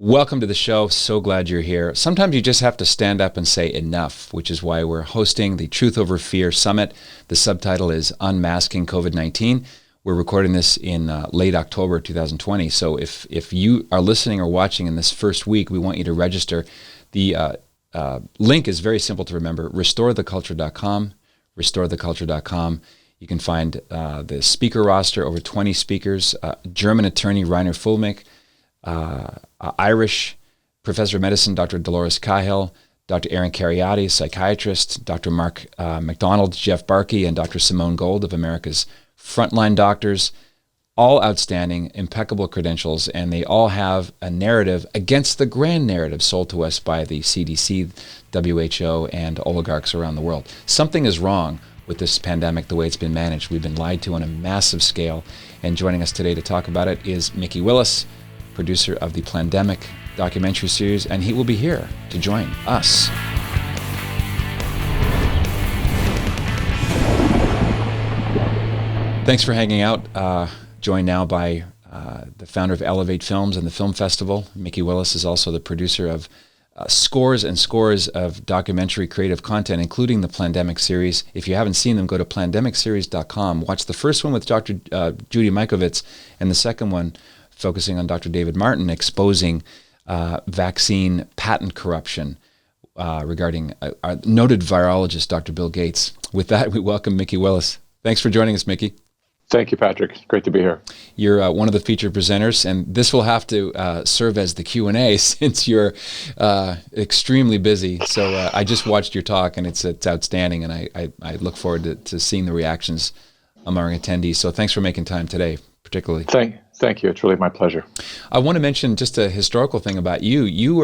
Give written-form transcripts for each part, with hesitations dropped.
Welcome to the show. So glad you're here. Sometimes you just have to stand up and say enough, which is why we're hosting the Truth Over Fear Summit. The subtitle is Unmasking Covid-19. We're recording this in late October 2020. So if you are listening or watching in this first week, we want you to register. The link is very simple to remember, restoretheculture.com, restoretheculture.com. You can find the speaker roster, over 20 speakers, German attorney Rainer Fulmich, Irish professor of medicine, Dr. Dolores Cahill, Dr. Aaron Cariati, psychiatrist, Dr. Mark McDonald, Jeff Barkey, and Dr. Simone Gold of America's Frontline Doctors, all outstanding, impeccable credentials, and they all have a narrative against the grand narrative sold to us by the CDC, WHO, and oligarchs around the world. Something is wrong with this pandemic, the way it's been managed. We've been lied to on a massive scale, and joining us today to talk about it is Mikki Willis, producer of the Plandemic documentary series, and he will be here to join us. Thanks for hanging out. Joined now by the founder of Elevate Films and the Film Festival. Mikki Willis is also the producer of scores and scores of documentary creative content, including the Plandemic series. If you haven't seen them, go to plandemicseries.com. Watch the first one with Dr. Judy Mikovitz, and the second one focusing on Dr. David Martin, exposing vaccine patent corruption regarding our noted virologist, Dr. Bill Gates. With that, we welcome Mikki Willis. Thanks for joining us, Mikki. Thank you, Patrick. Great to be here. You're one of the featured presenters, and this will have to serve as the Q&A since you're extremely busy. So I just watched your talk, and it's outstanding, and I look forward to seeing the reactions among attendees. So thanks for making time today, particularly. Thank you. It's really my pleasure. I want to mention just a historical thing about you. You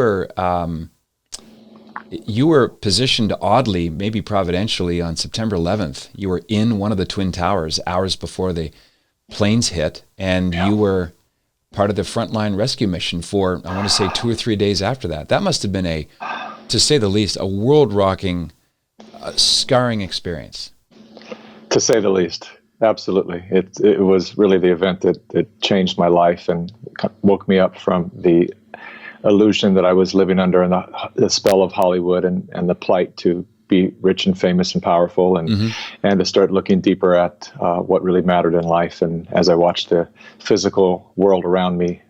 were positioned oddly, maybe providentially, on September 11th. You were in one of the Twin Towers hours before the planes hit, and you were part of the frontline rescue mission for, I want to say, 2 or 3 days after that. That must have been to say the least, a world-rocking, scarring experience. To say the least. Absolutely. It was really the event that changed my life and woke me up from the illusion that I was living under and the spell of Hollywood and the plight to be rich and famous and powerful and to start looking deeper at what really mattered in life. And as I watched the physical world around me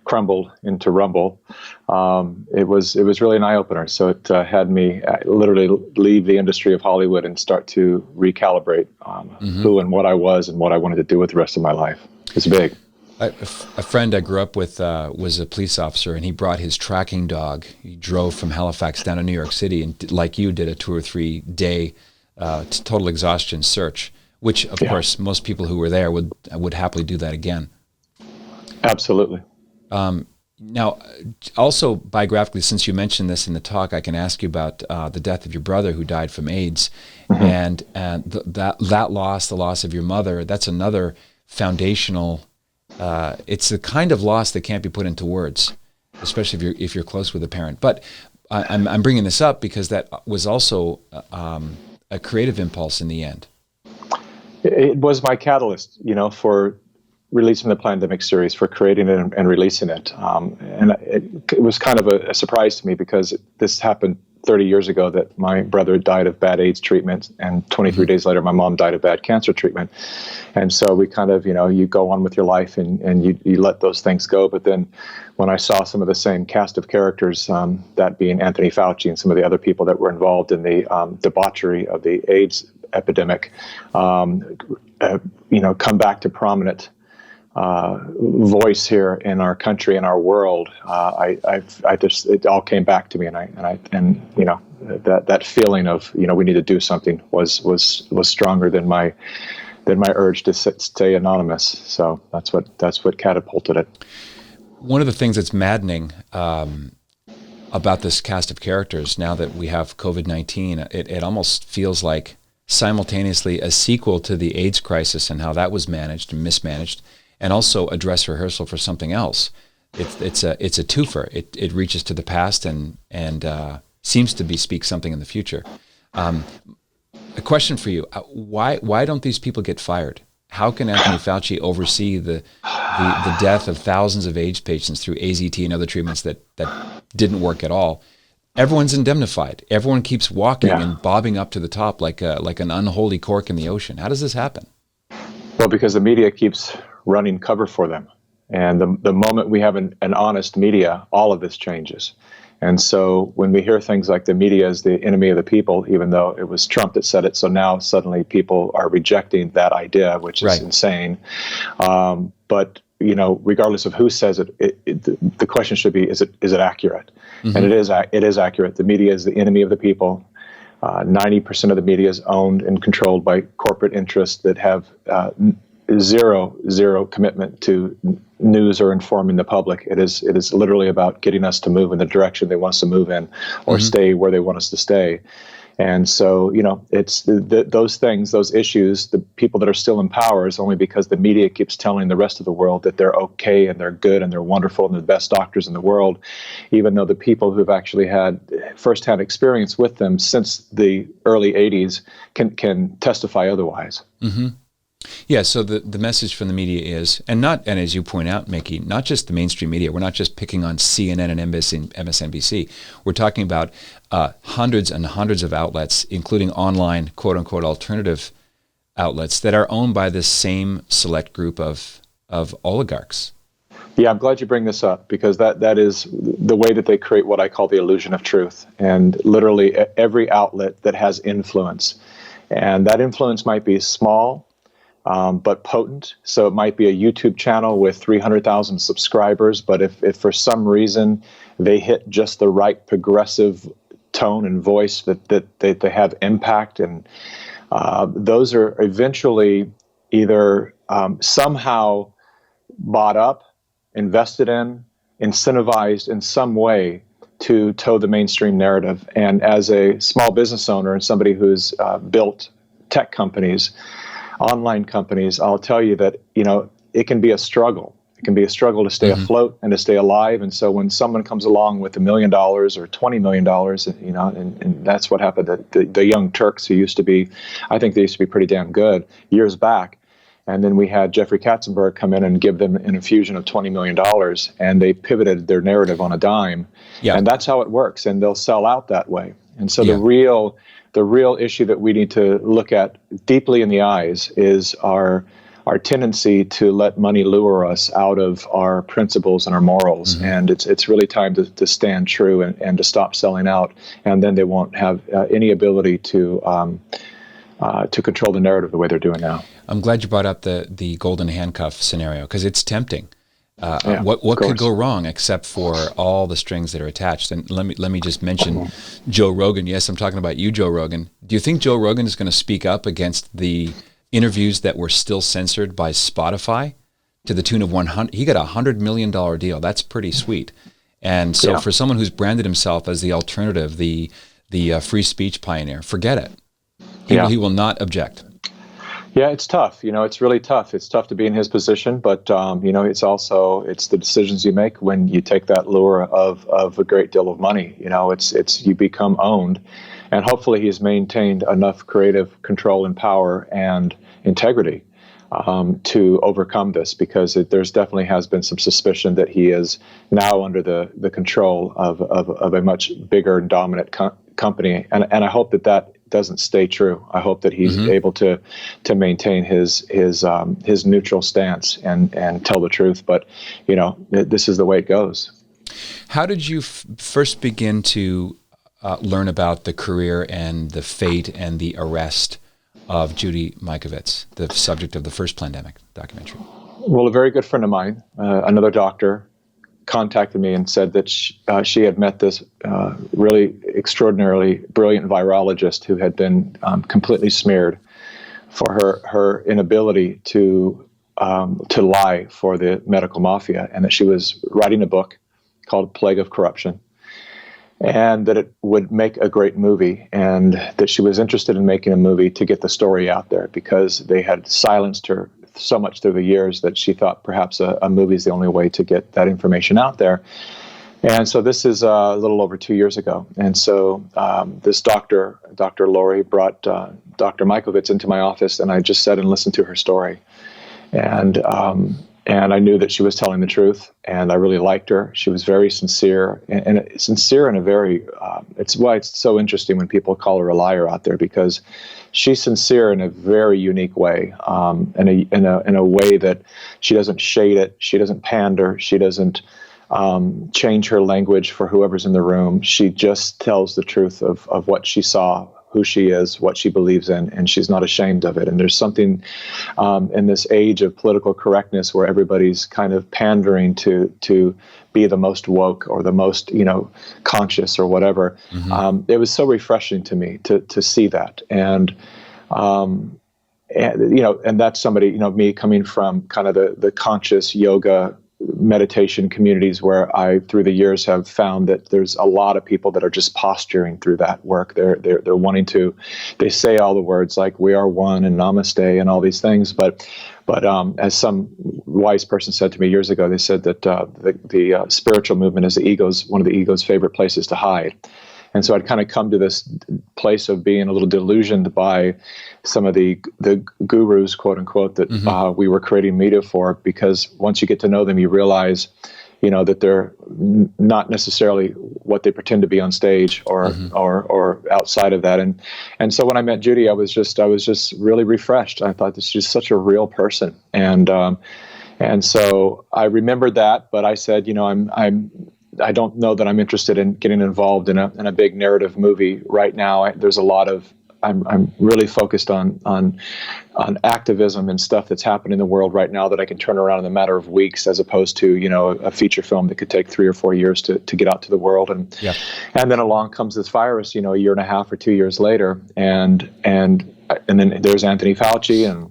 crumble into rumble, it was really an eye-opener. So it had me literally leave the industry of Hollywood and start to recalibrate who and what I was and what I wanted to do with the rest of my life. It's big. A friend I grew up with was a police officer, and he brought his tracking dog. He drove from Halifax down to New York City and, like you, did a 2 or 3 day total exhaustion search, which, of course, most people who were there would happily do that again. Absolutely. Now, also biographically, since you mentioned this in the talk, I can ask you about the death of your brother who died from AIDS, and that loss, the loss of your mother. That's another foundational. It's the kind of loss that can't be put into words, especially if you're close with a parent. But I'm bringing this up because that was also a creative impulse in the end. It was my catalyst, for releasing the Plandemic series, for creating it and releasing it. And it was kind of a surprise to me because this happened 30 years ago, that my brother died of bad AIDS treatment, and 23 days later, my mom died of bad cancer treatment. And so we kind of, you go on with your life and you let those things go. But then when I saw some of the same cast of characters, that being Anthony Fauci and some of the other people that were involved in the debauchery of the AIDS epidemic, come back to prominent voice here in our country, in our world, it all came back to me, that feeling of we need to do something was stronger than my urge to stay anonymous. So that's what catapulted it. One of the things that's maddening about this cast of characters, now that we have COVID-19, it almost feels like simultaneously a sequel to the AIDS crisis and how that was managed and mismanaged, and also a dress rehearsal for something else. It's a twofer. It reaches to the past and seems to speak something in the future. A question for you: why don't these people get fired? How can Anthony Fauci oversee the death of thousands of AIDS patients through AZT and other treatments that didn't work at all? Everyone's indemnified. Everyone keeps walking and bobbing up to the top like an unholy cork in the ocean. How does this happen? Well, because the media keeps running cover for them. And the moment we have an honest media, all of this changes. And so when we hear things like the media is the enemy of the people, even though it was Trump that said it, so now suddenly people are rejecting that idea, which is insane. But regardless of who says it, the question should be: is it accurate? Mm-hmm. And it is accurate. The media is the enemy of the people. 90% of the media is owned and controlled by corporate interests that have zero commitment to news or informing the public. It is literally about getting us to move in the direction they want us to move in, or stay where they want us to stay. And so, it's those things, those issues, the people that are still in power is only because the media keeps telling the rest of the world that they're okay and they're good and they're wonderful and they're the best doctors in the world, even though the people who've actually had firsthand experience with them since the early 80s can testify otherwise. Mm-hmm. Yeah, so the message from the media is, and as you point out, Mikki, not just the mainstream media. We're not just picking on CNN and MSNBC. We're talking about hundreds and hundreds of outlets, including online, quote-unquote, alternative outlets that are owned by this same select group of oligarchs. Yeah, I'm glad you bring this up, because that is the way that they create what I call the illusion of truth. And literally every outlet that has influence, and that influence might be small, but potent. So it might be a YouTube channel with 300,000 subscribers, but if for some reason they hit just the right progressive tone and voice that they have impact, and those are eventually either somehow bought up, invested in, incentivized in some way to toe the mainstream narrative. And as a small business owner and somebody who's built tech companies, online companies, I'll tell you that, it can be a struggle. It can be a struggle to stay afloat and to stay alive. And so when someone comes along with $1 million or $20 million, and that's what happened to the Young Turks, who used to be, I think they used to be pretty damn good years back. And then we had Jeffrey Katzenberg come in and give them an infusion of $20 million, and they pivoted their narrative on a dime. Yeah. And that's how it works. And they'll sell out that way. And so the real issue that we need to look at deeply in the eyes is our tendency to let money lure us out of our principles and our morals. Mm-hmm. And it's really time to stand true and to stop selling out. And then they won't have any ability to control the narrative the way they're doing now. I'm glad you brought up the golden handcuff scenario, because it's tempting. What could go wrong except for all the strings that are attached? And let me just mention Joe Rogan. Yes, I'm talking about you, Joe Rogan. Do you think Joe Rogan is going to speak up against the interviews that were still censored by Spotify to the tune of 100? He got $100 million deal. That's pretty sweet. And so for someone who's branded himself as the alternative, the free speech pioneer, forget it. He will not object. Yeah, it's tough. It's really tough. It's tough to be in his position, but it's the decisions you make when you take that lure of a great deal of money. It's you become owned, and hopefully he's maintained enough creative control and power and integrity to overcome this, because there's definitely has been some suspicion that he is now under the control of a much bigger and dominant company, and I hope that doesn't stay true. I hope that he's able to maintain his neutral stance and tell the truth. But this is the way it goes. How did you first begin to learn about the career and the fate and the arrest of Judy Mikovitz, the subject of the first Plandemic documentary? Well, a very good friend of mine, another doctor, contacted me and said that she had met this really extraordinarily brilliant virologist who had been completely smeared for her inability to lie for the medical mafia, and that she was writing a book called Plague of Corruption, and that it would make a great movie, and that she was interested in making a movie to get the story out there, because they had silenced her so much through the years that she thought perhaps a movie is the only way to get that information out there. And so this is a little over 2 years ago. And so this Dr. Lori, brought Dr. Mikovitz into my office, and I just sat and listened to her story. And I knew that she was telling the truth, and I really liked her. She was very sincere, and sincere in a very. It's why it's so interesting when people call her a liar out there, because she's sincere in a very unique way, in a way that she doesn't shade it, she doesn't pander, she doesn't change her language for whoever's in the room. She just tells the truth of what she saw, who she is, what she believes in, and she's not ashamed of it. And there's something in this age of political correctness where everybody's kind of pandering to be the most woke or the most, conscious or whatever. Mm-hmm. It was so refreshing to me to see that. And that's somebody, me coming from kind of the conscious yoga meditation communities where I, through the years, have found that there's a lot of people that are just posturing through that work. They're wanting to, they say all the words like "we are one" and "namaste" and all these things, but as some wise person said to me years ago, they said that the spiritual movement is one of the ego's favorite places to hide. And so I'd kind of come to this place of being a little delusioned by some of the gurus, quote unquote, that mm-hmm. We were creating media for, because once you get to know them, you realize, that they're not necessarily what they pretend to be on stage or mm-hmm. or outside of that. And so when I met Judy, I was just really refreshed. I thought that she's such a real person. And so I remembered that, but I said, I don't know that I'm interested in getting involved in a big narrative movie right now. There's a lot of, I'm really focused on activism and stuff that's happening in the world right now that I can turn around in a matter of weeks, as opposed to, a feature film that could take 3 or 4 years to get out to the world. And then along comes this virus, a year and a half or 2 years later. And then there's Anthony Fauci, and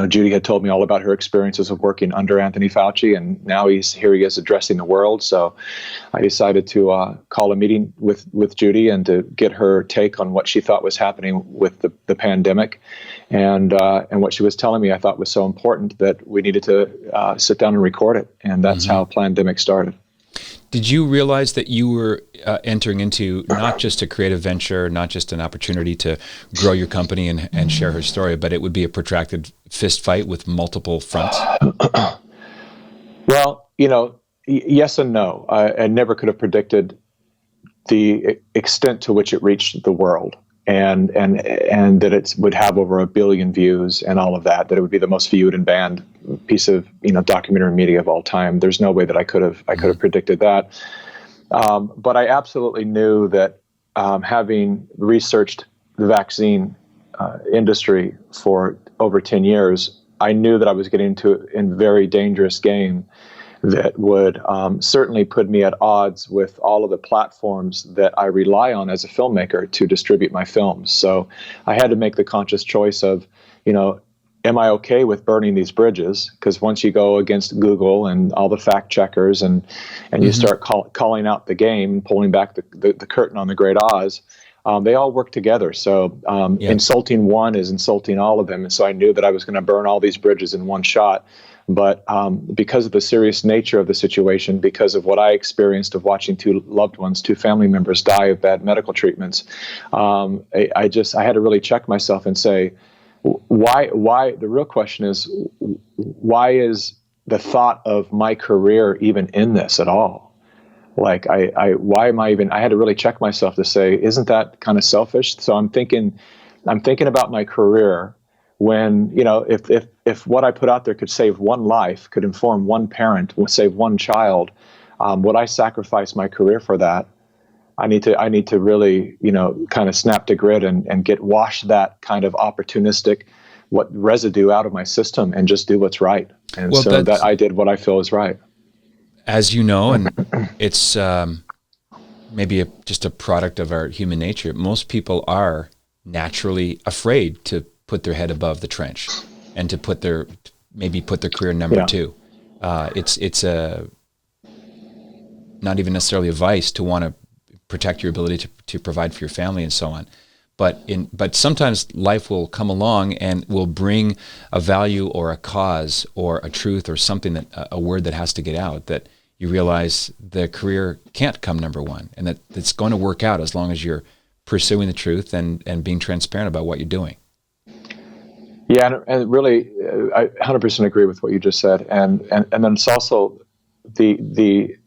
Judy had told me all about her experiences of working under Anthony Fauci, and now he is addressing the world. So I decided to call a meeting with Judy and to get her take on what she thought was happening with the pandemic. And what she was telling me I thought was so important that we needed to sit down and record it. And that's mm-hmm. how Plandemic started. Did you realize that you were entering into not just a creative venture, not just an opportunity to grow your company and share her story, but it would be a protracted fist fight with multiple fronts? Well, yes and no. I never could have predicted the extent to which it reached the world, and that it would have over 1 billion views and all of that it would be the most viewed and banned piece of documentary media of all time. There's no way that I could have predicted that. But I absolutely knew that, having researched the vaccine industry for over 10 years, I knew that I was getting into a very dangerous game that would certainly put me at odds with all of the platforms that I rely on as a filmmaker to distribute my films. So I had to make the conscious choice of, am I okay with burning these bridges? Because once you go against Google and all the fact checkers and mm-hmm. you start calling out the game, pulling back the curtain on the great Oz, they all work together. So insulting one is insulting all of them. And so I knew that I was going to burn all these bridges in one shot. But because of the serious nature of the situation, because of what I experienced of watching 2 loved ones, 2 family members die of bad medical treatments, I had to really check myself and say, why? The real question is, why is the thought of my career even in this at all? Like, why am I even? I had to really check myself to say, isn't that kind of selfish? So I'm thinking about my career. When, if what I put out there could save one life, could inform one parent, would save one child, would I sacrifice my career for that? I need to really, kind of snap to grit and wash that kind of opportunistic residue out of my system and just do what's right. And so that I did what I feel is right. As you know, and it's maybe just a product of our human nature. Most people are naturally afraid to put their head above the trench and to put their career number 2. It's not even necessarily a vice to want to protect your ability to provide for your family and so on. But sometimes life will come along and will bring a value or a cause or a truth or something a word that has to get out, that you realize the career can't come number 1, and that it's going to work out as long as you're pursuing the truth and being transparent about what you're doing. Yeah, and really, I 100% agree with what you just said, and then it's also the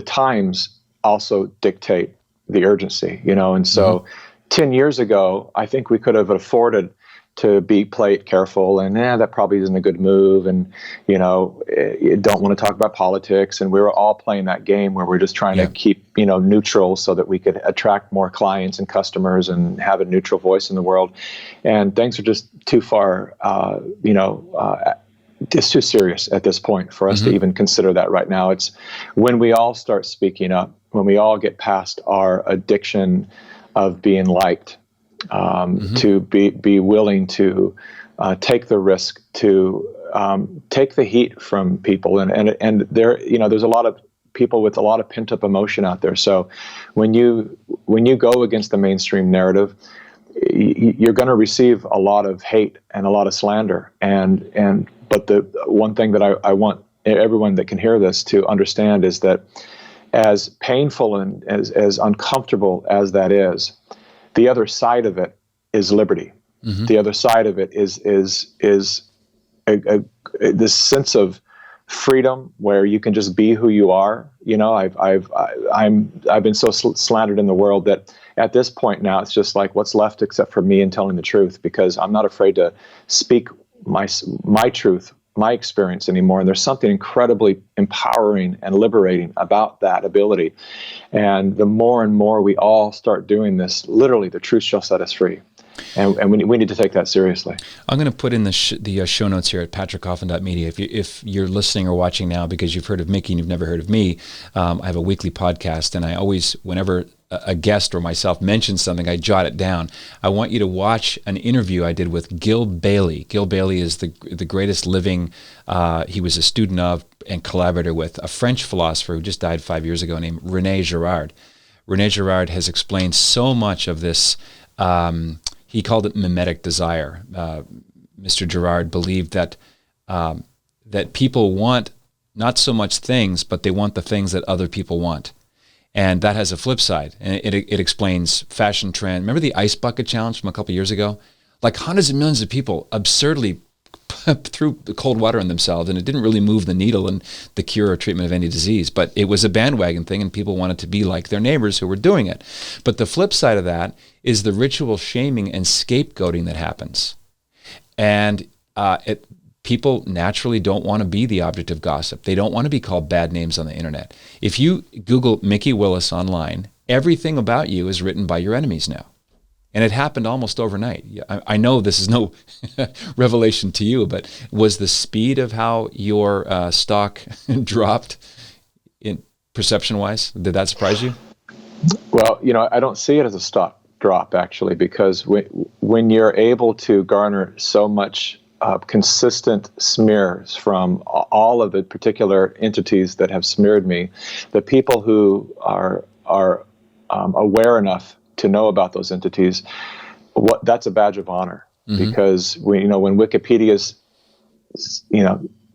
times also dictate the urgency, and so 10 years ago, I think we could have afforded to play it careful, and that probably isn't a good move, and you don't want to talk about politics, and we were all playing that game where we're just trying to keep neutral so that we could attract more clients and customers and have a neutral voice in the world, and things are just too far, it's too serious at this point for us to even consider that right now. It's when we all start speaking up, when we all get past our addiction of being liked, to be willing to take the risk, to take the heat from people, and there there's a lot of people with a lot of pent up emotion out there. So when you go against the mainstream narrative, you're going to receive a lot of hate and a lot of slander. But the one thing that I want everyone that can hear this to understand is that as painful and as uncomfortable as that is, the other side of it is liberty. The other side of it is this sense of freedom where you can just be who you are. I've been so slandered in the world that at this point now it's just like, what's left except for me and telling the truth, because I'm not afraid to speak my truth, my experience anymore. And there's something incredibly empowering and liberating about that ability. And the more and more we all start doing this, literally the truth shall set us free. And we need to take that seriously. I'm going to put in the show notes here at patrickcoffin.media. If you're listening or watching now because you've heard of Mikki and you've never heard of me, I have a weekly podcast, and I always, whenever a guest or myself mentions something, I jot it down. I want you to watch an interview I did with Gil Bailey. Gil Bailey is the greatest living, he was a student of and collaborator with a French philosopher who just died 5 years ago named René Girard. René Girard has explained so much of this. He called it mimetic desire. Mr. Girard believed that people want not so much things, but they want the things that other people want. And that has a flip side. And it explains fashion trend. Remember the ice bucket challenge from a couple of years ago? Like hundreds of millions of people absurdly threw cold water on themselves, and it didn't really move the needle in the cure or treatment of any disease. But it was a bandwagon thing, and people wanted to be like their neighbors who were doing it. But the flip side of that is the ritual shaming and scapegoating that happens. And people naturally don't want to be the object of gossip. They don't want to be called bad names on the internet. If you Google Mikki Willis online, everything about you is written by your enemies now. And it happened almost overnight. I know this is no revelation to you, but was the speed of how your stock dropped in perception-wise, did that surprise you? Well, I don't see it as a stock drop, actually, because when you're able to garner so much consistent smears from all of the particular entities that have smeared me, the people who are aware enough to know about those entities, that's a badge of honor. Because when Wikipedia's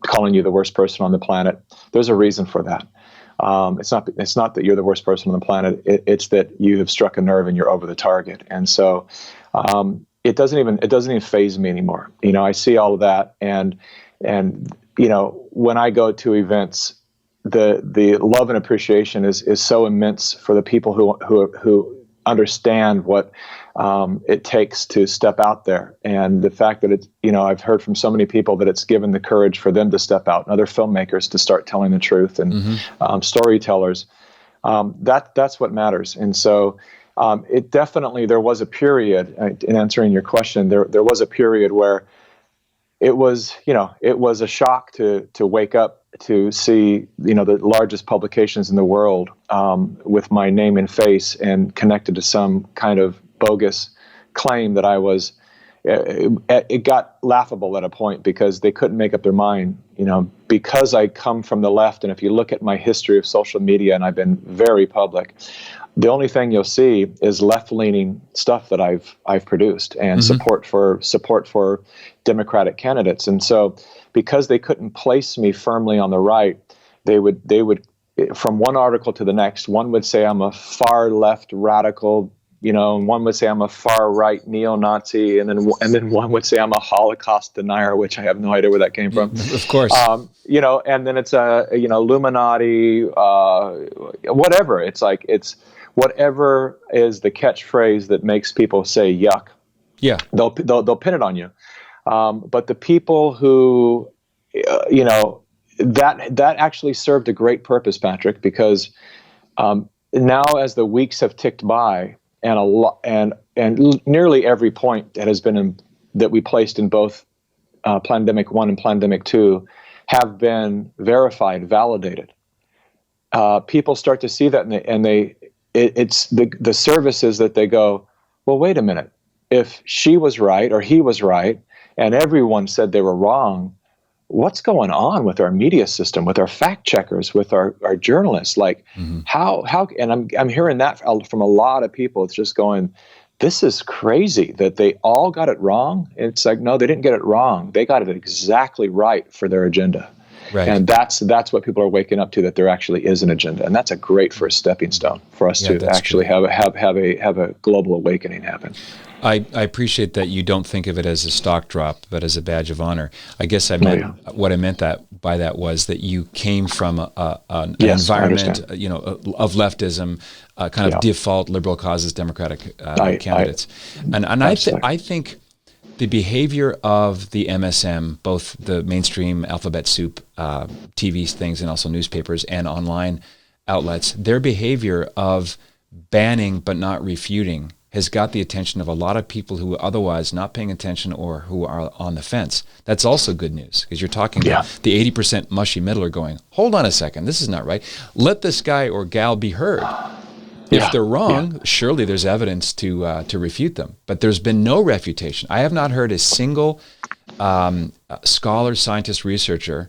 calling you the worst person on the planet, there's a reason for that. It's not that you're the worst person on the planet. It's that you have struck a nerve and you're over the target. And so it doesn't even faze me anymore. I see all of that, and when I go to events, the love and appreciation is so immense for the people who understand what it takes to step out there, and the fact that it's, I've heard from so many people that it's given the courage for them to step out, and other filmmakers to start telling the truth, and storytellers. That's what matters. And so it definitely, there was a period, in answering your question, there was a period where it was a shock to wake up to see, the largest publications in the world with my name and face and connected to some kind of bogus claim that I was. It got laughable at a point because they couldn't make up their mind, because I come from the left. And if you look at my history of social media, and I've been very public, the only thing you'll see is left-leaning stuff that I've produced, and support for Democratic candidates. And so, because they couldn't place me firmly on the right, they would from one article to the next, one would say I'm a far left radical and one would say I'm a far right neo-Nazi, and then one would say I'm a Holocaust denier, which I have no idea where that came from. Of course. And then it's Illuminati, whatever. It's whatever is the catchphrase that makes people say yuck. Yeah. They'll pin it on you. But the people who, that actually served a great purpose, Patrick, because now as the weeks have ticked by, and nearly every point that has been that we placed in both Plandemic 1 and Plandemic 2 have been verified, validated. People start to see that, and it's the services that they go, well, wait a minute. If she was right or he was right, and everyone said they were wrong, what's going on with our media system, with our fact checkers, with our journalists? Like, how? And I'm hearing that from a lot of people. It's just going, this is crazy that they all got it wrong. It's like, no, they didn't get it wrong. They got it exactly right for their agenda. Right. And that's what people are waking up to, that there actually is an agenda, and that's a great first stepping stone for us to actually have a global awakening happen. I appreciate that you don't think of it as a stock drop, but as a badge of honor. I guess what I meant by that was that you came from an environment, of leftism, kind of default liberal causes, Democratic candidates, and I think the behavior of the MSM, both the mainstream alphabet soup TV things and also newspapers and online outlets, their behavior of banning but not refuting has got the attention of a lot of people who are otherwise not paying attention or who are on the fence. That's also good news, because you're talking about the 80% mushy middler going, hold on a second, this is not right. Let this guy or gal be heard. If they're wrong, surely there's evidence to refute them. But there's been no refutation. I have not heard a single scholar, scientist, researcher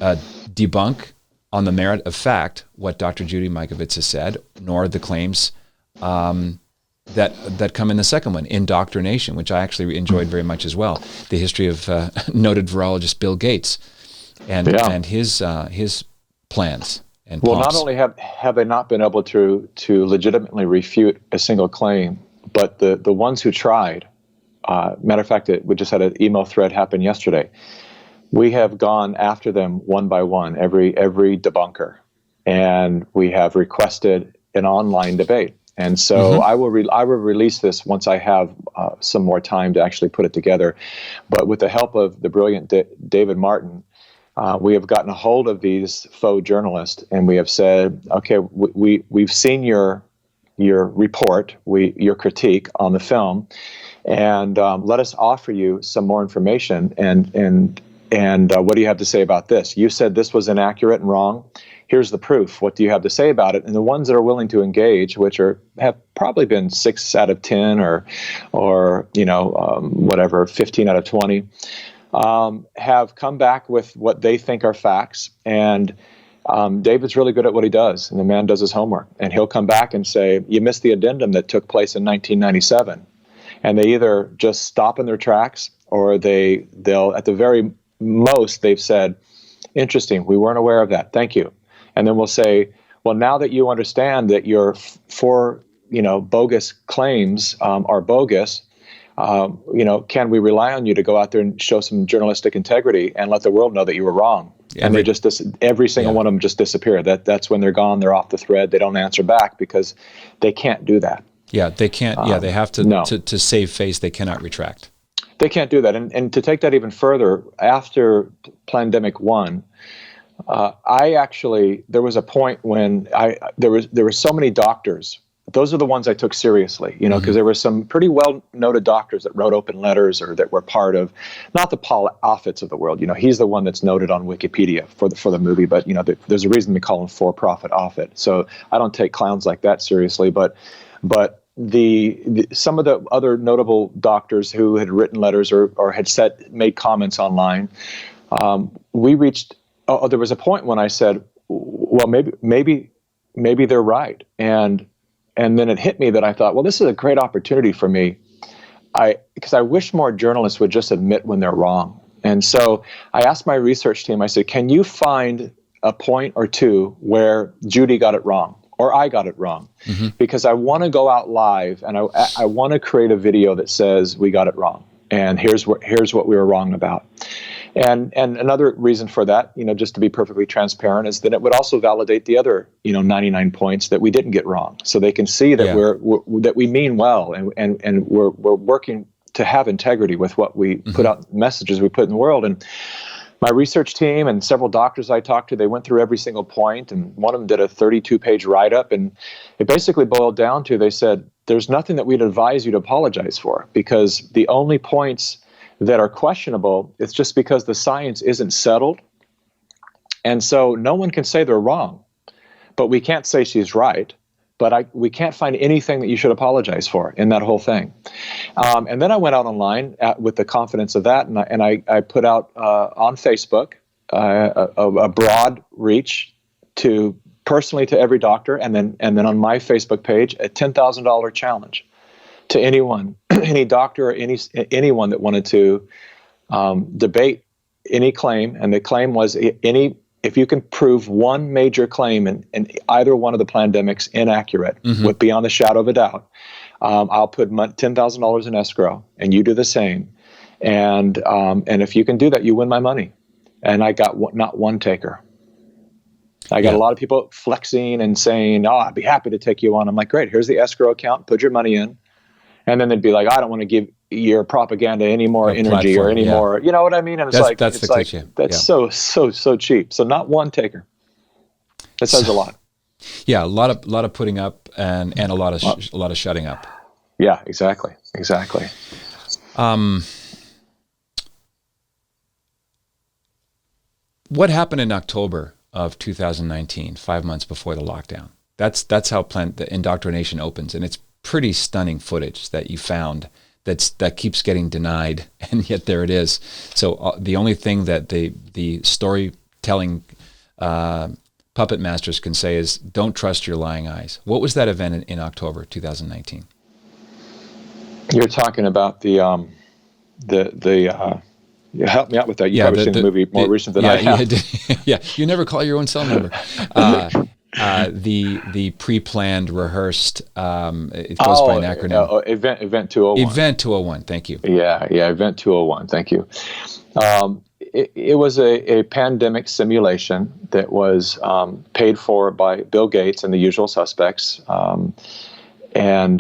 debunk on the merit of fact what Dr. Judy Mikovitz has said, nor the claims that come in the second one, indoctrination, which I actually enjoyed very much as well. The history of noted virologist Bill Gates and his plans. Well, not only have they not been able to legitimately refute a single claim, but the ones who tried, matter of fact, we just had an email thread happen yesterday. We have gone after them one by one, every debunker, and we have requested an online debate. And so I will release this once I have some more time to actually put it together. But with the help of the brilliant David Martin, we have gotten a hold of these faux journalists, and we have said, okay, we've seen your report, your critique on the film, and let us offer you some more information. And what do you have to say about this? You said this was inaccurate and wrong. Here's the proof. What do you have to say about it? And the ones that are willing to engage, which have probably been 6 out of 10 or 15 out of 20, have come back with what they think are facts. And David's really good at what he does, and the man does his homework. And he'll come back and say, you missed the addendum that took place in 1997. And they either just stop in their tracks, or they'll at the very most, they've said, interesting, we weren't aware of that, thank you. And then we'll say, well, now that you understand that your four bogus claims are bogus, can we rely on you to go out there and show some journalistic integrity and let the world know that you were wrong? And they just every single one of them just disappear. That's when they're gone. They're off the thread. They don't answer back because they can't do that. Yeah, they can't. They have to save face. They cannot retract. They can't do that. And to take that even further, after Plandemic 1, there was a point when there were so many doctors. Those are the ones I took seriously, because there were some pretty well-noted doctors that wrote open letters or that were part of, not the Paul Offits of the world. He's the one that's noted on Wikipedia for the movie, but there's a reason we call him for-profit Offit. So I don't take clowns like that seriously, but some of the other notable doctors who had written letters or had made comments online, we reached. There was a point when I said, well, maybe they're right, and then it hit me that I thought, well, this is a great opportunity for me, because I wish more journalists would just admit when they're wrong. And so I asked my research team, I said, can you find a point or two where Judy got it wrong, or I got it wrong, because I want to go out live and I want to create a video that says we got it wrong, and here's what we were wrong about. And another reason for that, just to be perfectly transparent, is that it would also validate the other, 99 points that we didn't get wrong, so they can see that that we mean well, and we're working to have integrity with what we put out, messages we put in the world. And my research team and several doctors I talked to, they went through every single point, and one of them did a 32-page write-up, and it basically boiled down to, they said, there's nothing that we'd advise you to apologize for, because the only points that are questionable, it's just because the science isn't settled. And so no one can say they're wrong, but we can't say she's right. But we can't find anything that you should apologize for in that whole thing. And then I went out online with the confidence of that, and I put out on Facebook a broad reach personally to every doctor, and then on my Facebook page a $10,000 challenge to anyone, any doctor or anyone that wanted to debate any claim. And the claim was if you can prove one major claim in either one of the Plandemics inaccurate, with beyond a shadow of a doubt, I'll put $10,000 in escrow, and you do the same. And if you can do that, you win my money. And I got not one taker. I got a lot of people flexing and saying, I'd be happy to take you on. I'm like, great, here's the escrow account, put your money in. And then they'd be like, I don't want to give your propaganda any more energy platform, or any more, you know what I mean? And that's so cheap. So not one taker. That says a lot. Yeah, a lot of putting up and a lot of shutting up. Yeah, exactly. What happened in October of 2019, 5 months before the lockdown? That's how the indoctrination opens, and it's pretty stunning footage that you found that keeps getting denied, and yet there it is. So the only thing that the storytelling puppet masters can say is, don't trust your lying eyes. What was that event in October 2019? You're talking about the help me out with that. You've probably seen the movie more recent than I have. Yeah, you never call your own cell number. The pre-planned, rehearsed, it goes by an acronym. Event 201. Event 201, thank you. Yeah, Event 201, thank you. It was a pandemic simulation that was paid for by Bill Gates and the usual suspects, and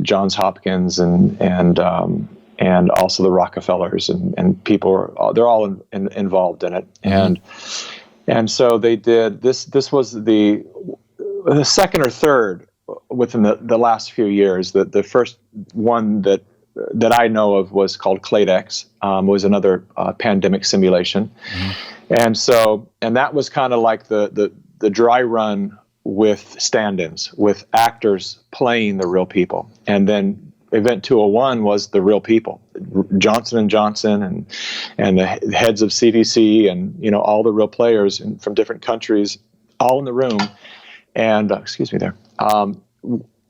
Johns Hopkins and also the Rockefellers and people. They're all involved in it, and so they did this. This was the second or third within the last few years. The first one that I know of was called Cladex, was another pandemic simulation. And that was kind of like the dry run with stand-ins, with actors playing the real people. And then Event 201 was the real people, Johnson & Johnson and the heads of CDC and, all the real players from different countries, all in the room. And,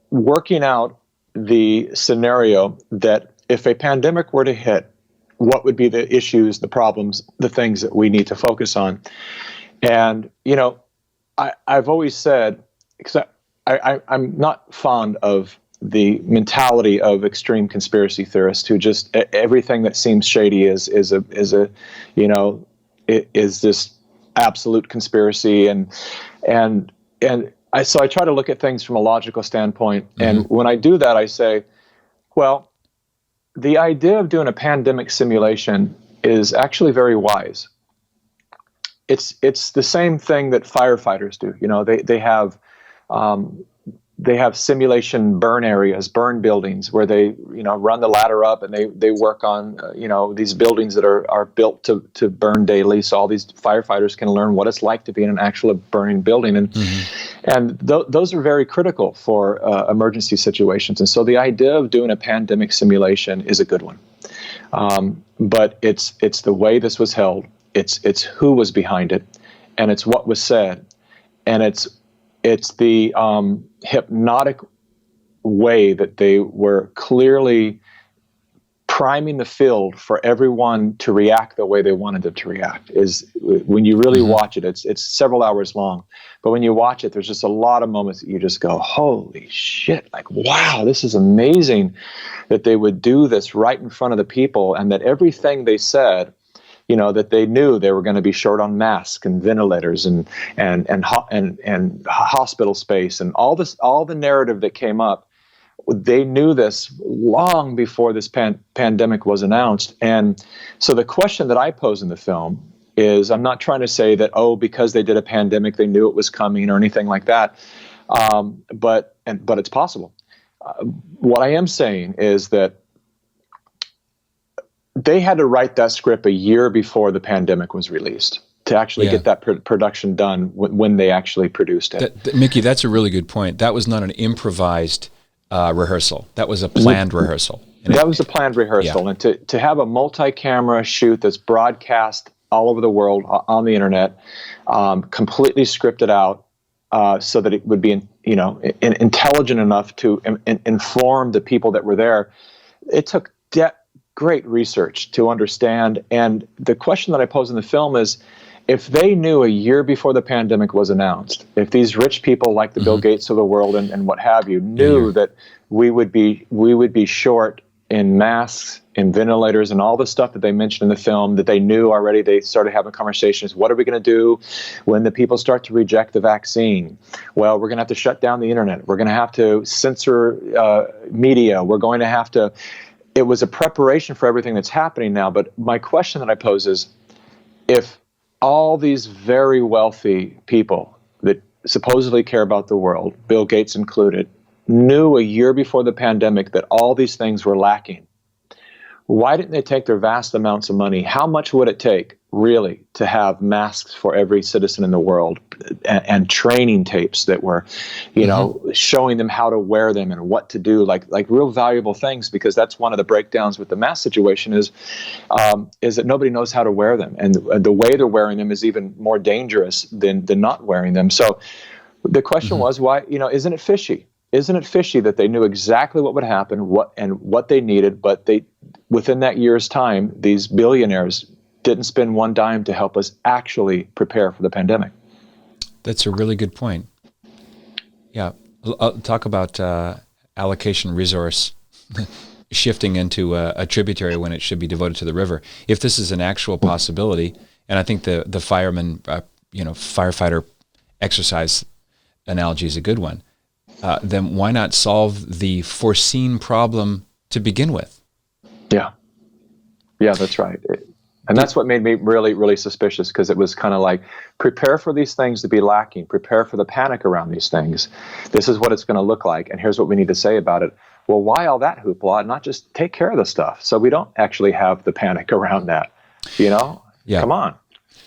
working out the scenario that if a pandemic were to hit, what would be the issues, the problems, the things that we need to focus on. And, I've always said, because I'm not fond of the mentality of extreme conspiracy theorists who just everything that seems shady is this absolute conspiracy. So I try to look at things from a logical standpoint. And when I do that, I say, well, the idea of doing a pandemic simulation is actually very wise. It's the same thing that firefighters do. They have simulation burn areas, burn buildings where they, run the ladder up and they work on, these buildings that are built to burn daily. So all these firefighters can learn what it's like to be in an actual burning building. And those are very critical for emergency situations. And so the idea of doing a pandemic simulation is a good one. But it's the way this was held. It's who was behind it, and it's what was said, and it's the hypnotic way that they were clearly priming the field for everyone to react the way they wanted them to react. Is when you really watch it, it's several hours long, but when you watch it, there's just a lot of moments that you just go, holy shit, like, wow, this is amazing that they would do this right in front of the people, and that everything they said, that they knew they were going to be short on masks and ventilators and hospital space and all the narrative that came up. They knew this long before this pandemic was announced. And so the question that I pose in the film is, I'm not trying to say that, because they did a pandemic, they knew it was coming or anything like that. But it's possible. What I am saying is that they had to write that script a year before the pandemic was released to actually get that production done when they actually produced it. Mikki, that's a really good point. That was not an improvised rehearsal. That was a planned rehearsal. That was a planned rehearsal. And to have a multi-camera shoot that's broadcast all over the world on the internet, completely scripted out, so that it would be, intelligent enough to inform the people that were there. It took great research to understand. And the question that I pose in the film is, if they knew a year before the pandemic was announced, if these rich people like the Bill Gates of the world and what have you knew that we would be short in masks, in ventilators, and all the stuff that they mentioned in the film that they knew already, they started having conversations. What are we going to do when the people start to reject the vaccine? Well, we're going to have to shut down the internet. We're going to have to censor media. We're going to have to. It was a preparation for everything that's happening now. But my question that I pose is, if all these very wealthy people that supposedly care about the world, Bill Gates included, knew a year before the pandemic that all these things were lacking, why didn't they take their vast amounts of money? How much would it take, really, to have masks for every citizen in the world and training tapes that were, showing them how to wear them and what to do, like real valuable things? Because that's one of the breakdowns with the mask situation is that nobody knows how to wear them. And the way they're wearing them is even more dangerous than not wearing them. So the question was, why, isn't it fishy? Isn't it fishy that they knew exactly what would happen, what they needed, but within that year's time, these billionaires didn't spend one dime to help us actually prepare for the pandemic? That's a really good point. Yeah, I'll talk about allocation resource shifting into a tributary when it should be devoted to the river. If this is an actual possibility, and I think the firefighter exercise analogy is a good one. Then why not solve the foreseen problem to begin with? Yeah, that's right. And that's what made me really, really suspicious, because it was kind of like, prepare for these things to be lacking, prepare for the panic around these things. This is what it's going to look like, and here's what we need to say about it. Well, why all that hoopla and not just take care of the stuff so we don't actually have the panic around that? Yeah. Come on.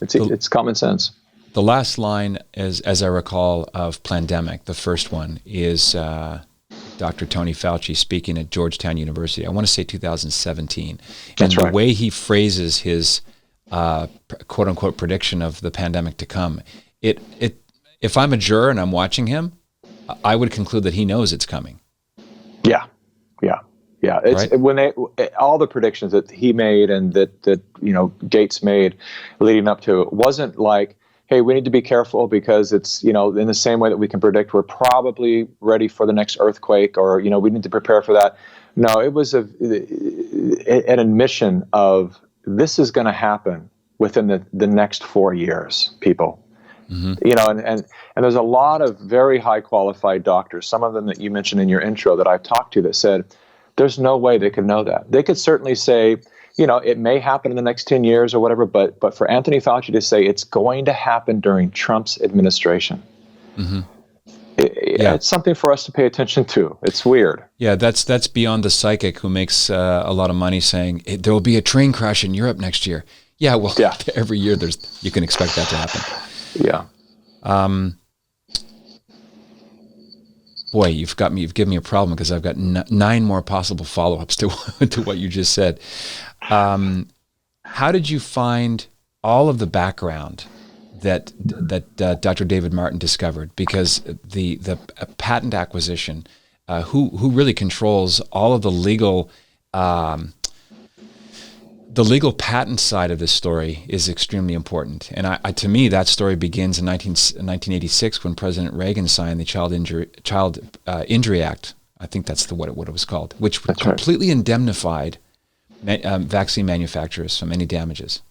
It's common sense. The last line, as I recall, of Plandemic, the first one, is Dr. Tony Fauci speaking at Georgetown University. I want to say 2017. That's right. The way he phrases his quote-unquote prediction of the pandemic to come, if I'm a juror and I'm watching him, I would conclude that he knows it's coming. Yeah. It's right? When all the predictions that he made and that Gates made leading up to it wasn't like, hey, we need to be careful because it's, in the same way that we can predict we're probably ready for the next earthquake, or, we need to prepare for that. No, it was an admission of, this is going to happen within the next 4 years, people. And there's a lot of very high qualified doctors, some of them that you mentioned in your intro that I've talked to, that said there's no way they could know that. They could certainly say, it may happen in the next 10 years or whatever, but for Anthony Fauci to say it's going to happen during Trump's administration, it's something for us to pay attention to. It's weird. Yeah, that's beyond the psychic who makes a lot of money saying there will be a train crash in Europe next year. Yeah, well, every year you can expect that to happen. Yeah. Boy, you've given me a problem, because I've got 9 more possible follow-ups to what you just said. How did you find all of the background that Dr. David Martin discovered? Because the patent acquisition, who really controls all of the legal The legal patent side of this story is extremely important. And to me, that story begins in 1986 when President Reagan signed the Child Injury Act. I think that's what it was called, which completely indemnified vaccine manufacturers from any damages.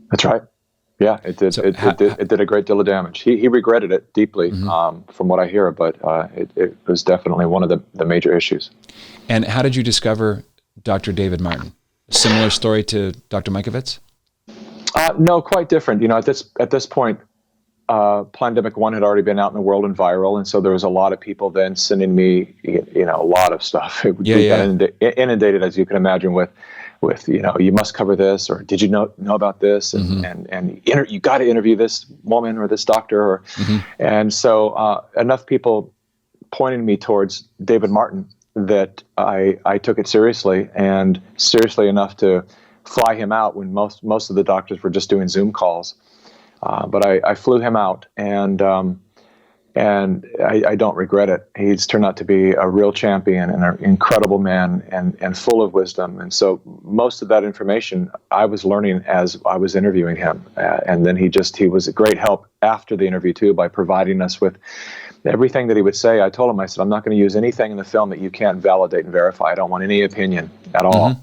That's right. Yeah, it did. So it did a great deal of damage. He regretted it deeply, from what I hear, but it was definitely one of the major issues. And how did you discover Dr. David Martin? Similar story to Dr. Mikovitz? No, quite different. At this point, Plandemic 1 had already been out in the world and viral, and so there was a lot of people then sending me, a lot of stuff. We got inundated, as you can imagine, with you must cover this, or did you know about this, and you got to interview this woman or this doctor, and so enough people pointing me towards David Martin that I took it seriously, and seriously enough to fly him out when most of the doctors were just doing Zoom calls. But I flew him out, and I don't regret it. He's turned out to be a real champion and an incredible man, and full of wisdom. And so most of that information I was learning as I was interviewing him. And then he was a great help after the interview too, by providing us with everything that he would say. I told him, I said, I'm not going to use anything in the film that you can't validate and verify. I don't want any opinion at all.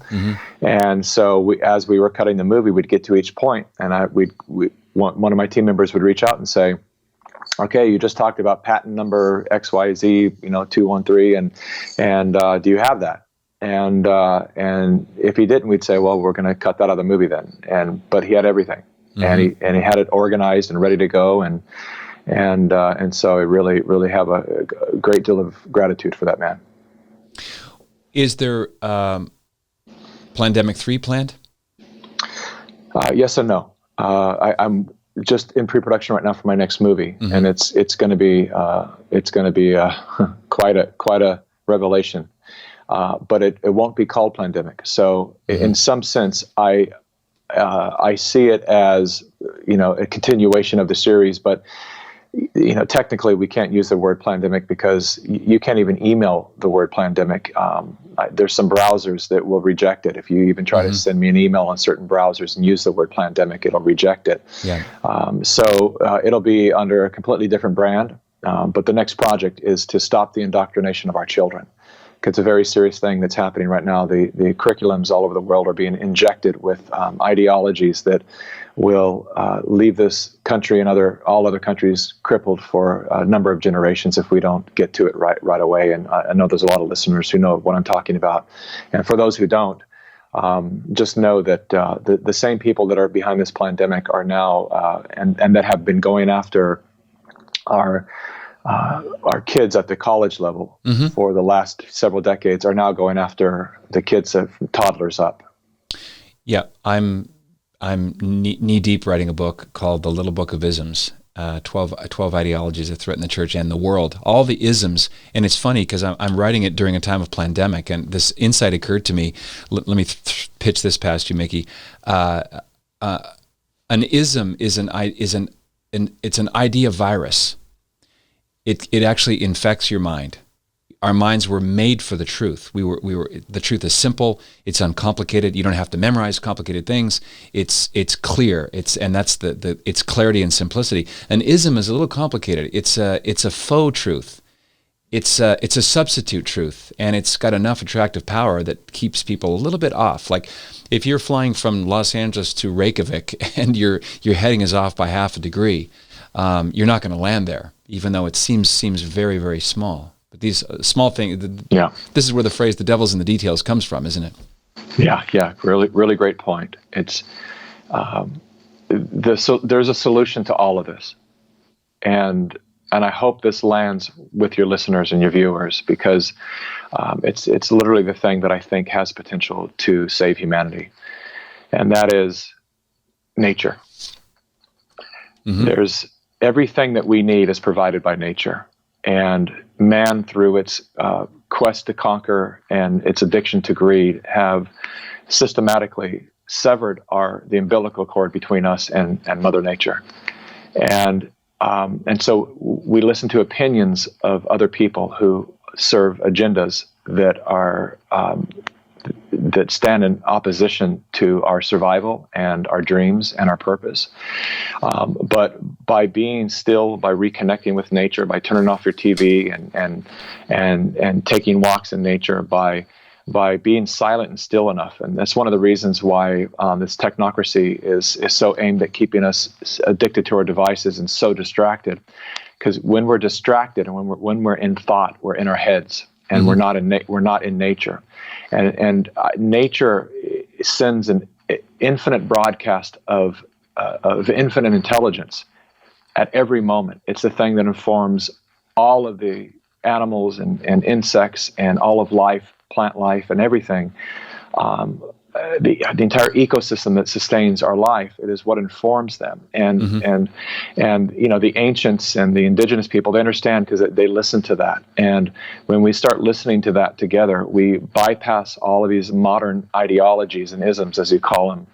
And so as we were cutting the movie, we'd get to each point, and one of my team members would reach out and say, okay, you just talked about patent number XYZ, 213, and do you have that? And if he didn't, we'd say, well, we're going to cut that out of the movie then. But he had everything, and he had it organized and ready to go, and so I really have a great deal of gratitude for that man. Is there Plandemic 3 planned? Yes and no. I'm just in pre-production right now for my next movie, and it's going to be quite a revelation. But it won't be called Plandemic. So in some sense, I see it as a continuation of the series, but technically we can't use the word Plandemic because you can't even email the word Plandemic. There's some browsers that will reject it. If you even try to send me an email on certain browsers and use the word Plandemic, it'll reject it. Yeah. So it'll be under a completely different brand. But the next project is to stop the indoctrination of our children. It's a very serious thing that's happening right now. The curriculums all over the world are being injected with ideologies that will leave this country and all other countries crippled for a number of generations if we don't get to it right away. And I know there's a lot of listeners who know what I'm talking about. And for those who don't, just know that the same people that are behind this pandemic are now and that have been going after our kids at the college level for the last several decades are now going after the kids of toddlers up. Yeah, I'm knee deep writing a book called The Little Book of Isms, 12 ideologies that threaten the church and the world. All the isms, and it's funny because I'm writing it during a time of pandemic, and this insight occurred to me. Let me pitch this past you, Mikki. An ism is it's an idea virus. It actually infects your mind. Our minds were made for the truth. The truth is simple. It's uncomplicated. You don't have to memorize complicated things. It's clear. It's clarity and simplicity. An ism is a little complicated. It's a faux truth. It's a substitute truth, and it's got enough attractive power that keeps people a little bit off. Like if you're flying from Los Angeles to Reykjavik and your heading is off by half a degree, you're not going to land there, even though it seems very, very small. But these small things, this is where the phrase "the devil's in the details" comes from, isn't it? Yeah, really, really great point. It's there's a solution to all of this, and I hope this lands with your listeners and your viewers, because it's literally the thing that I think has potential to save humanity, and that is nature. There's everything that we need is provided by nature, and man, through its quest to conquer and its addiction to greed, have systematically severed the umbilical cord between us and Mother Nature, and so we listen to opinions of other people who serve agendas that are that stand in opposition to our survival and our dreams and our purpose. But by being still, by reconnecting with nature, by turning off your TV and taking walks in nature, by being silent and still enough. And that's one of the reasons why this technocracy is so aimed at keeping us addicted to our devices and so distracted. Because when we're distracted and when we're in thought, we're in our heads, and we're not in nature. And nature sends an infinite broadcast of infinite intelligence at every moment. It's the thing that informs all of the animals and insects and all of life, plant life, and everything. The entire ecosystem that sustains our life, it is what informs them. And the ancients and the indigenous people, they understand because they listen to that. And when we start listening to that together, we bypass all of these modern ideologies and isms, as you call them,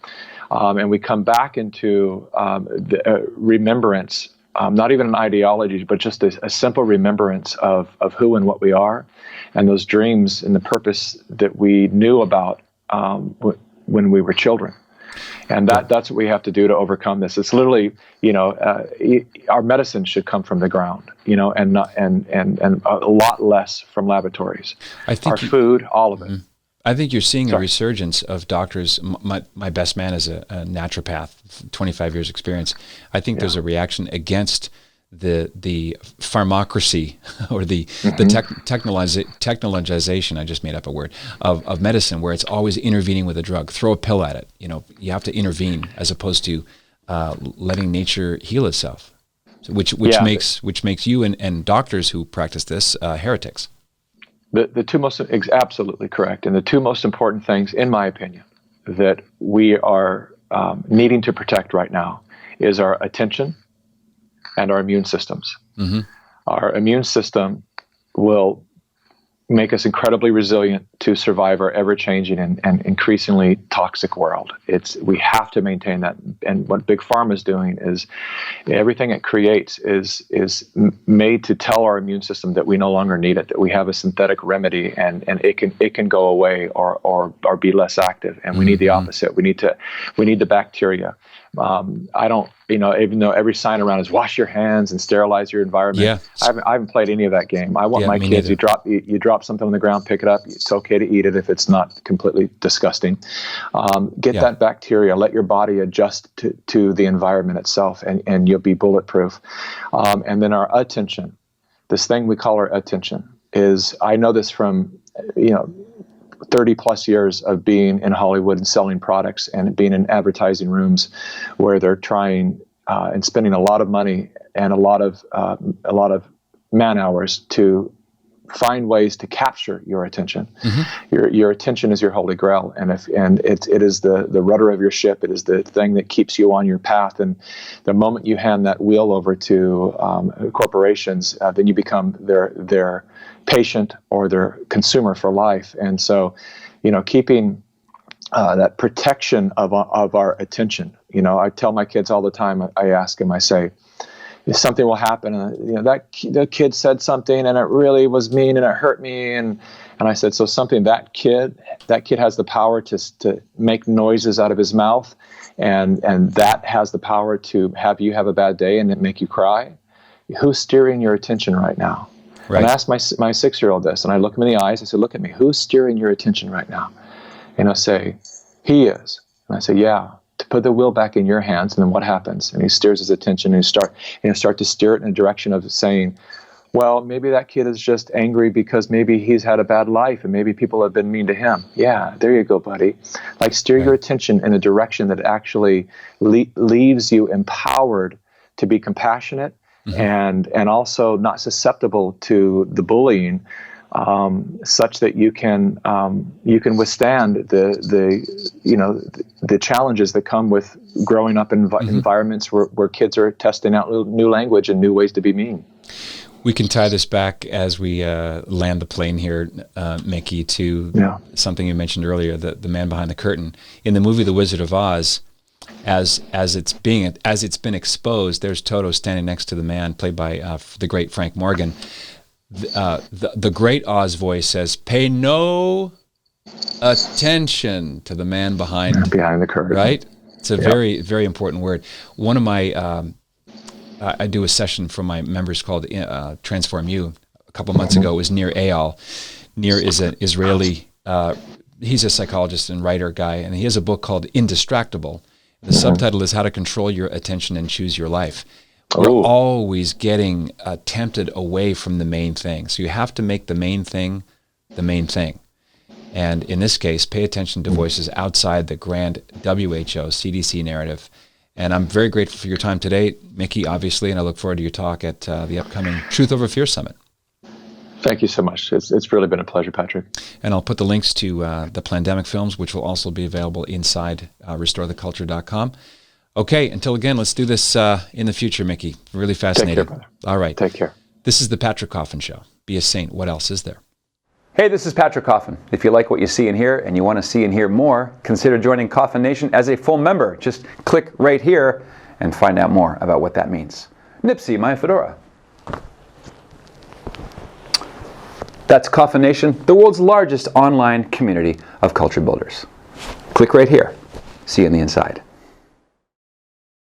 and we come back into the remembrance, not even an ideology, but just a simple remembrance of who and what we are, and those dreams and the purpose that we knew about when we were children. And that's what we have to do to overcome this. It's literally, our medicine should come from the ground, and a lot less from laboratories. I think food, all of it. I think you're seeing a resurgence of doctors. My best man is a naturopath, 25 years experience. I think there's a reaction against the pharmacracy or the technologization, I just made up a word, of medicine, where it's always intervening with a drug. Throw a pill at it. You have to intervene as opposed to letting nature heal itself, which makes you and doctors who practice this heretics. The two most, absolutely correct. And the two most important things, in my opinion, that we are needing to protect right now is our attention and our immune systems. Our immune system will make us incredibly resilient to survive our ever-changing and increasingly toxic world. We have to maintain that. And what Big Pharma is doing is everything it creates is made to tell our immune system that we no longer need it, that we have a synthetic remedy, and it can go away or be less active. And we need the opposite. We need the bacteria. I don't, even though every sign around is wash your hands and sterilize your environment. Yeah. I haven't played any of that game. I want my kids, you drop something on the ground, pick it up. It's okay to eat it if it's not completely disgusting. Get that bacteria, let your body adjust to the environment itself, and you'll be bulletproof. And then our attention, this thing we call our attention, is, I know this from, 30 plus years of being in Hollywood and selling products and being in advertising rooms where they're trying and spending a lot of money and a lot of man hours to find ways to capture your attention. Your attention is your holy grail, and it is the rudder of your ship. It is the thing that keeps you on your path. And the moment you hand that wheel over to corporations, then you become their patient or their consumer for life. And so, keeping that protection of our attention. I tell my kids all the time. I ask them. I say, if something will happen, the kid said something and it really was mean and it hurt me, and I said, so something that kid has the power to make noises out of his mouth, and that has the power to have you have a bad day and it make you cry. Who's steering your attention right now? Right. And I asked my 6-year-old this, and I look him in the eyes. I said, look at me. Who's steering your attention right now? And I say, he is. And I say, yeah. To put the wheel back in your hands, and then what happens? And he steers his attention, and he'll start to steer it in a direction of saying, well, maybe that kid is just angry because maybe he's had a bad life and maybe people have been mean to him. Yeah, there you go, buddy. Like, steer your attention in a direction that actually leaves you empowered to be compassionate and also not susceptible to the bullying, such that you can withstand the challenges that come with growing up in environments where kids are testing out new language and new ways to be mean. We can tie this back as we land the plane here, Mikki, to something you mentioned earlier, the man behind the curtain. In the movie The Wizard of Oz, as it's been exposed, there's Toto standing next to the man played by the great Frank Morgan. The great Oz voice says, "Pay no Attention to the man behind the curtain. Right? It's a very, very important word. One of my, I do a session for my members called Transform You a couple months ago. It was Nir Eyal. Nir is an Israeli, he's a psychologist and writer guy, and he has a book called Indistractable. The subtitle is How to Control Your Attention and Choose Your Life. We're always getting tempted away from the main thing. So you have to make the main thing the main thing. And in this case, pay attention to voices outside the grand WHO, CDC narrative. And I'm very grateful for your time today, Mikki, obviously, and I look forward to your talk at the upcoming Truth Over Fear Summit. Thank you so much. It's really been a pleasure, Patrick. And I'll put the links to the Plandemic films, which will also be available inside restoretheculture.com. Okay, until again, let's do this in the future, Mikki. Really fascinating. Take care, brother. All right. Take care. This is the Patrick Coffin Show. Be a saint. What else is there? Hey, this is Patrick Coffin. If you like what you see and hear and you want to see and hear more, consider joining Coffin Nation as a full member. Just click right here and find out more about what that means. Nipsey, my fedora. That's Coffin Nation, the world's largest online community of culture builders. Click right here. See you on the inside.